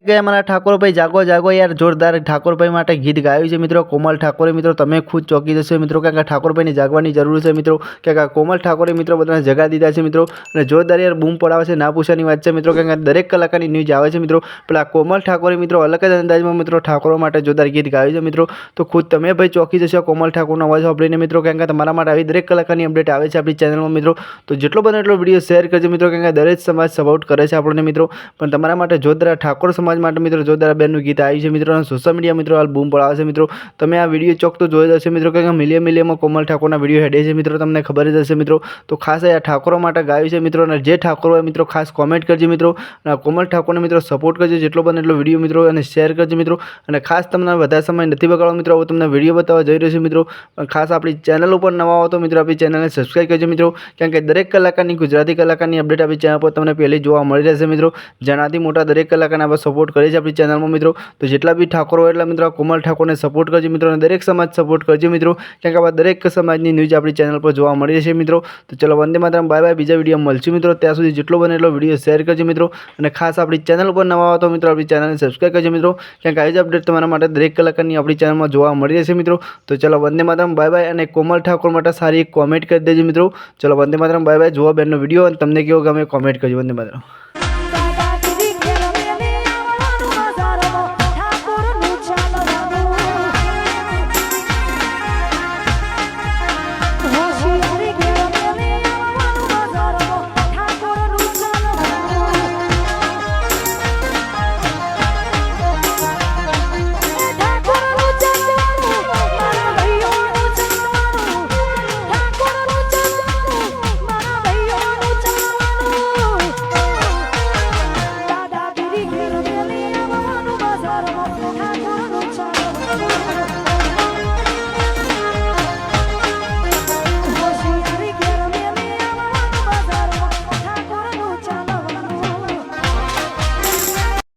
ગયા મારા ઠાકોરભાઈ જાગો જાગો યાર જોરદાર ઠાકોરભાઈ માટે ગીત ગાયું છે મિત્રો કોમલ ઠાકોરે મિત્રો તમે ખુદ ચોંકી જશો મિત્રો કારણ કે ઠાકોરભાઈને જાગવાની જરૂર છે મિત્રો કારણ કે કોમલ ઠાકોરે મિત્રો બધાને જગા દીધા છે મિત્રો અને જોરદાર યાર બૂમ પડાવે છે ના પૂછવાની વાત છે મિત્રો કારણ કે દરેક કલાકારની ન્યૂઝ આવે છે મિત્રો પેલા કોમલ ઠાકોરે મિત્રો અલગ જ અંદાજમાં મિત્રો ઠાકોરો માટે જોરદાર ગીત ગાયું છે મિત્રો તો ખુદ તમે ભાઈ ચોંકી જશો કોમલ ઠાકોરનો અવાજ સાંભળીને મિત્રો કારણ કે તમારા માટે આવી દરેક કલાકારની અપડેટ આવે છે આપણી ચેનલમાં મિત્રો તો જેટલો બને એટલો વિડીયો શેર કરજો મિત્રો કારણ કે દરેક સમાજ સપોર્ટ કરે છે આપણને મિત્રો પણ તમારા માટે જોરદાર ઠાકોર સમાજ માટે મિત્રો જોરદાર બેનનું ગીત આવ્યું છે મિત્રો અને સોશિયલ મીડિયા મિત્રો હાલ બૂમ પડાવે છે મિત્રો તમે આ વિડીયો ચોક તો જોઈ જશે મિત્રો કારણ કે મિલિયનમાં કોમલ ઠાકોરના વિડીયો હેડે છે મિત્રો તમને ખબર જ હશે મિત્રો તો ખાસ આ ઠાકોરો માટે ગાયું છે મિત્રો અને જે ઠાકોર હોય મિત્રો ખાસ કોમેન્ટ કરજો મિત્રો અને કોમલ ઠાકોરને મિત્રો સપોર્ટ કરજો જેટલો બને એટલો વિડીયો મિત્રો અને શેર કરજો મિત્રો અને ખાસ તમને વધારે સમય નથી બગાડવો મિત્રો હું તમને વિડીયો બતાવવા જઈ રહ્યો છું મિત્રો ખાસ આપણી ચેનલ ઉપર નવા હો તો મિત્રો આપણી ચેનલને સબસ્ક્રાઈબ કરજો મિત્રો કારણ કે દરેક કલાકારની ગુજરાતી કલાકારની અપડેટ આપણી ચેનલ પર તમને પહેલી જોવા મળી રહેશે મિત્રો જેનાથી મોટા દરેક કલાકારને આપણે સપોર્ટ કરીએ છીએ આપણી ચેનલમાં મિત્રો તો જેટલા બી ઠાકોર હોય એટલા મિત્રો કોમલ ઠાકોરને સપોર્ટ કરજો મિત્રો અને દરેક સમાજ સપોર્ટ કરજો મિત્રો કારણ કે આવા દરેક સમાજની ન્યૂઝ આપણી ચેનલ પર જોવા મળી રહેશે મિત્રો તો ચલો વંદે માતરમ બાય બાય બીજા વિડીયો મળશું મિત્રો ત્યાં સુધી જેટલો બને એટલો વિડીયો શેર કરજો મિત્રો અને ખાસ આપણી ચેનલ ઉપર નવા હો તો મિત્રો આપણી ચેનલને સબસ્ક્રાઈબ કરજો મિત્રો કારણ કે આવી જ અપડેટ તમારા માટે દરેક કલાકારની આપણી ચેનલમાં જોવા મળી રહેશે મિત્રો તો ચલો વંદે માતરમ બાય બાય અને કોમલ ઠાકોર માટે સારી એક કોમેન્ટ કરી દેજો મિત્રો ચલો વંદે માતરમ બાય બાય જોવા બેનનો વિડીયો અને તમને કેવો ગમે કોમેન્ટ કરજો વંદે માતરમ।